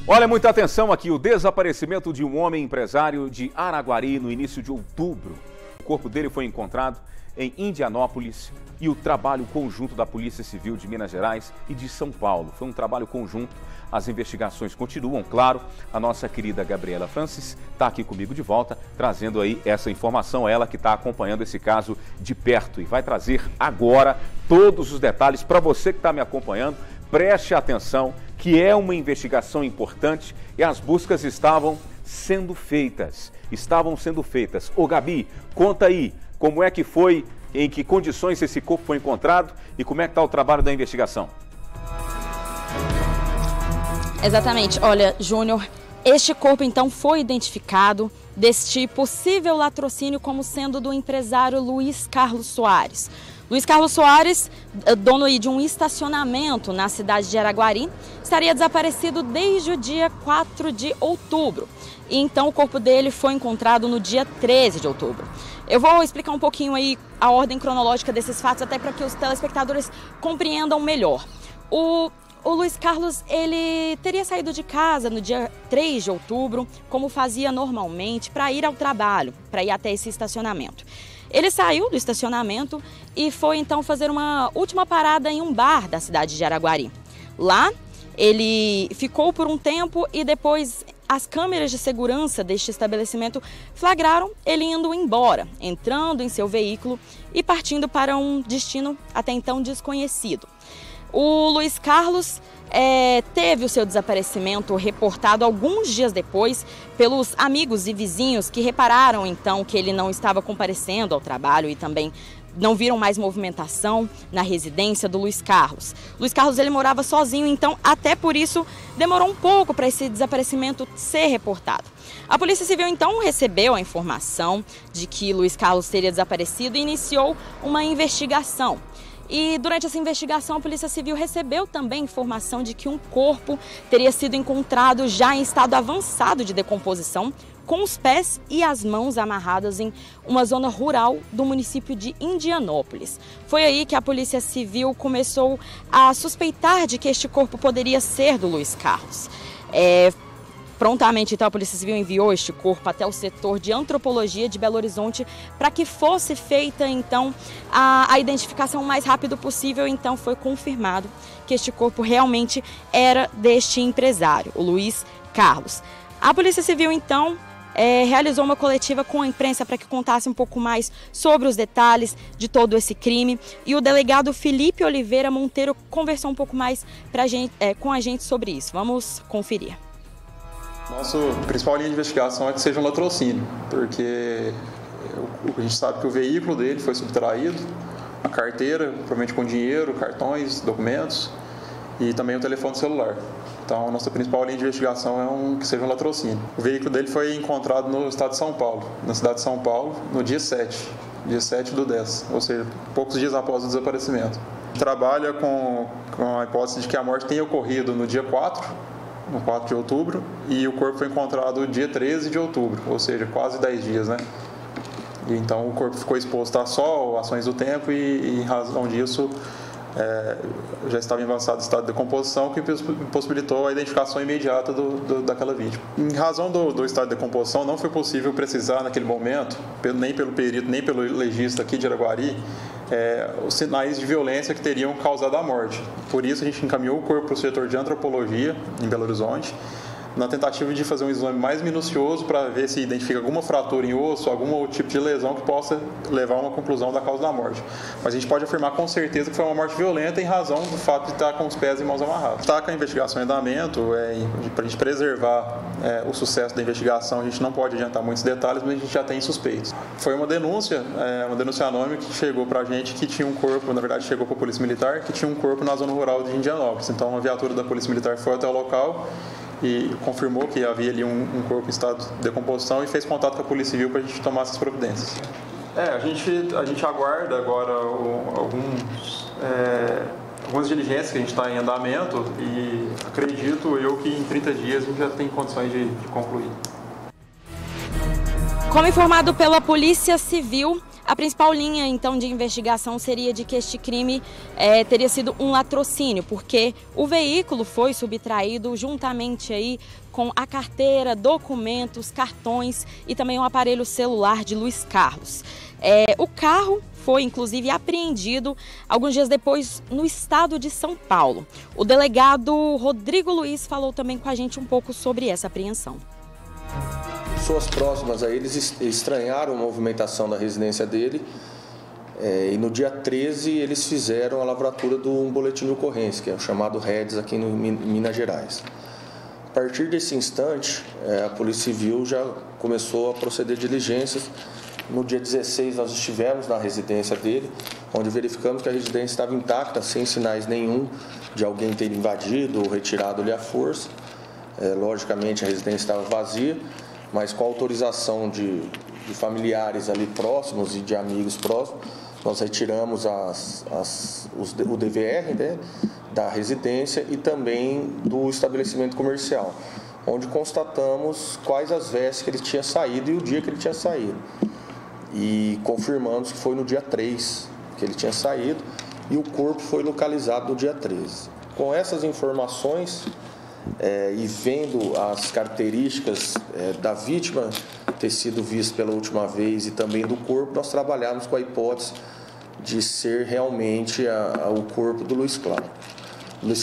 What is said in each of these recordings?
Olha, muita atenção aqui, o desaparecimento de um homem empresário de Araguari no início de outubro. O corpo dele foi encontrado em Indianópolis e o trabalho conjunto da Polícia Civil de Minas Gerais e de São Paulo. Foi um trabalho conjunto, as investigações continuam, claro. A nossa querida Gabriela Francis está aqui comigo de volta, trazendo aí essa informação, ela que está acompanhando esse caso de perto e vai trazer agora todos os detalhes para você que está me acompanhando. Preste atenção que é uma investigação importante e as buscas estavam sendo feitas. Ô Gabi, conta aí como é que foi, em que condições esse corpo foi encontrado e como é que está o trabalho da investigação. Exatamente. Olha, Júnior, este corpo então foi identificado deste possível latrocínio como sendo do empresário Luiz Carlos Soares. Luiz Carlos Soares, dono de um estacionamento na cidade de Araguari, estaria desaparecido desde o dia 4 de outubro. E então o corpo dele foi encontrado no dia 13 de outubro. Eu vou explicar um pouquinho aí a ordem cronológica desses fatos, até para que os telespectadores compreendam melhor. O Luiz Carlos, ele teria saído de casa no dia 3 de outubro, como fazia normalmente, para ir ao trabalho, para ir até esse estacionamento. Ele saiu do estacionamento e foi então fazer uma última parada em um bar da cidade de Araguari. Lá, ele ficou por um tempo e depois as câmeras de segurança deste estabelecimento flagraram ele indo embora, entrando em seu veículo e partindo para um destino até então desconhecido. O Luiz Carlos teve o seu desaparecimento reportado alguns dias depois pelos amigos e vizinhos que repararam então que ele não estava comparecendo ao trabalho e também não viram mais movimentação na residência do Luiz Carlos. Luiz Carlos, ele morava sozinho, então até por isso demorou um pouco para esse desaparecimento ser reportado. A Polícia Civil então recebeu a informação de que Luiz Carlos teria desaparecido e iniciou uma investigação. E durante essa investigação, a Polícia Civil recebeu também informação de que um corpo teria sido encontrado já em estado avançado de decomposição, com os pés e as mãos amarradas em uma zona rural do município de Indianópolis. Foi aí que a Polícia Civil começou a suspeitar de que este corpo poderia ser do Luiz Carlos. Prontamente, então, a Polícia Civil enviou este corpo até o setor de antropologia de Belo Horizonte para que fosse feita, então, a identificação o mais rápido possível. Então, foi confirmado que este corpo realmente era deste empresário, o Luiz Carlos. A Polícia Civil, então, realizou uma coletiva com a imprensa para que contasse um pouco mais sobre os detalhes de todo esse crime. E o delegado Felipe Oliveira Monteiro conversou um pouco mais com a gente sobre isso. Vamos conferir. Nossa principal linha de investigação é que seja um latrocínio, porque a gente sabe que o veículo dele foi subtraído, a carteira, provavelmente com dinheiro, cartões, documentos e também o telefone celular. Então, a nossa principal linha de investigação é que seja um latrocínio. O veículo dele foi encontrado no estado de São Paulo, na cidade de São Paulo, no dia 7 do 10, ou seja, poucos dias após o desaparecimento. Trabalha com a hipótese de que a morte tenha ocorrido no dia 4 de outubro, e o corpo foi encontrado no dia 13 de outubro, ou seja, quase 10 dias, né? E então o corpo ficou exposto a sol, ações do tempo e em razão disso já estava em avançado estado de decomposição, que possibilitou a identificação imediata daquela vítima. Em razão do estado de decomposição, não foi possível precisar naquele momento, nem pelo perito, nem pelo legista aqui de Araguari, os sinais de violência que teriam causado a morte. Por isso, a gente encaminhou o corpo para o setor de antropologia em Belo Horizonte, na tentativa de fazer um exame mais minucioso para ver se identifica alguma fratura em osso, algum outro tipo de lesão que possa levar a uma conclusão da causa da morte. Mas a gente pode afirmar com certeza que foi uma morte violenta em razão do fato de estar com os pés e mãos amarrados. Está com a investigação em andamento, para a gente preservar o sucesso da investigação, a gente não pode adiantar muitos detalhes, mas a gente já tem suspeitos. Foi uma denúncia anônima que chegou para a gente que tinha um corpo, na verdade chegou para a Polícia Militar, que tinha um corpo na zona rural de Indianópolis. Então, uma viatura da Polícia Militar foi até o local e confirmou que havia ali um corpo em estado de decomposição e fez contato com a Polícia Civil para a gente tomar essas providências. A gente aguarda agora algumas diligências que a gente está em andamento e acredito eu que em 30 dias a gente já tem condições de concluir. Como informado pela Polícia Civil, A principal linha, então, de investigação seria de que este crime teria sido um latrocínio, porque o veículo foi subtraído juntamente aí com a carteira, documentos, cartões e também um aparelho celular de Luiz Carlos. O carro foi, inclusive, apreendido alguns dias depois no estado de São Paulo. O delegado Rodrigo Luiz falou também com a gente um pouco sobre essa apreensão. Pessoas próximas a eles estranharam a movimentação da residência dele e no dia 13 eles fizeram a lavratura de um boletim de ocorrência, que é o chamado REDS aqui em Minas Gerais. A partir desse instante, a Polícia Civil já começou a proceder diligências. No dia 16 nós estivemos na residência dele, onde verificamos que a residência estava intacta, sem sinais nenhum de alguém ter invadido ou retirado-lhe a força. Logicamente a residência estava vazia, mas com a autorização de familiares ali próximos e de amigos próximos, nós retiramos o DVR, né, da residência e também do estabelecimento comercial, onde constatamos quais as vestes que ele tinha saído e o dia que ele tinha saído. E confirmamos que foi no dia 3 que ele tinha saído e o corpo foi localizado no dia 13. Com essas informações e vendo as características da vítima ter sido vista pela última vez e também do corpo, nós trabalhamos com a hipótese de ser realmente o corpo do Luiz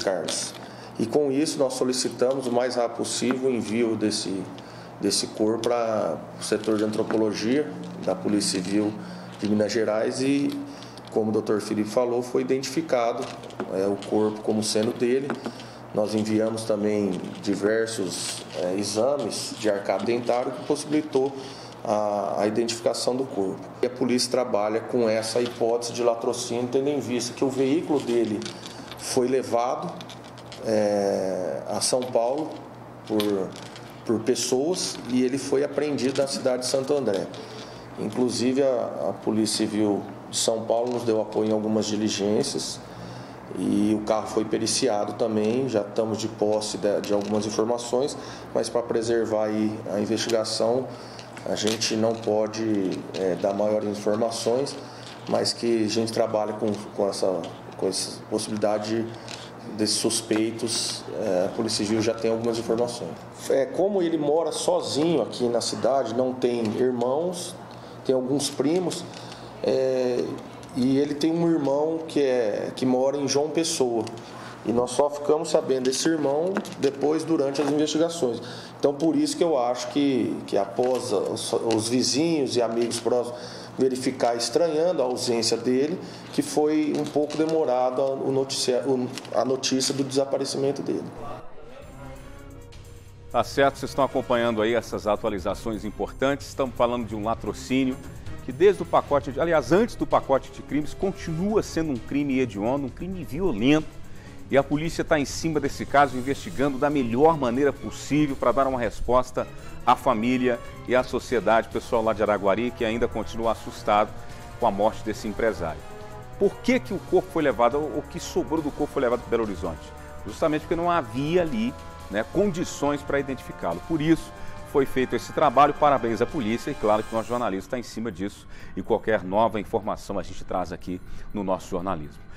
Carlos. E com isso nós solicitamos o mais rápido possível o envio desse corpo para o setor de antropologia da Polícia Civil de Minas Gerais e, como o Dr. Felipe falou, foi identificado o corpo como sendo dele. Nós enviamos também diversos exames de arcado dentário que possibilitou a identificação do corpo. E a polícia trabalha com essa hipótese de latrocínio, tendo em vista que o veículo dele foi levado a São Paulo por pessoas e ele foi apreendido na cidade de Santo André. Inclusive a Polícia Civil de São Paulo nos deu apoio em algumas diligências e o carro foi periciado também, já estamos de posse de algumas informações, mas para preservar aí a investigação a gente não pode dar maiores informações, mas que a gente trabalha com essa possibilidade desses suspeitos, a Polícia Civil já tem algumas informações. Como ele mora sozinho aqui na cidade, não tem irmãos, tem alguns primos, e ele tem um irmão que mora em João Pessoa. E nós só ficamos sabendo desse irmão depois, durante as investigações. Então, por isso que eu acho que após os vizinhos e amigos próximos verificar estranhando a ausência dele, que foi um pouco demorado a notícia do desaparecimento dele. Tá certo, vocês estão acompanhando aí essas atualizações importantes. Estamos falando de um latrocínio que desde o pacote, aliás, antes do pacote de crimes, continua sendo um crime hediondo, um crime violento. E a polícia está em cima desse caso, investigando da melhor maneira possível para dar uma resposta à família e à sociedade, pessoal lá de Araguari, que ainda continua assustado com a morte desse empresário. Por que o corpo foi levado, o que sobrou do corpo foi levado para Belo Horizonte? Justamente porque não havia ali, né, condições para identificá-lo. Por isso, foi feito esse trabalho, parabéns à polícia e claro que o nosso jornalista está em cima disso e qualquer nova informação a gente traz aqui no nosso jornalismo.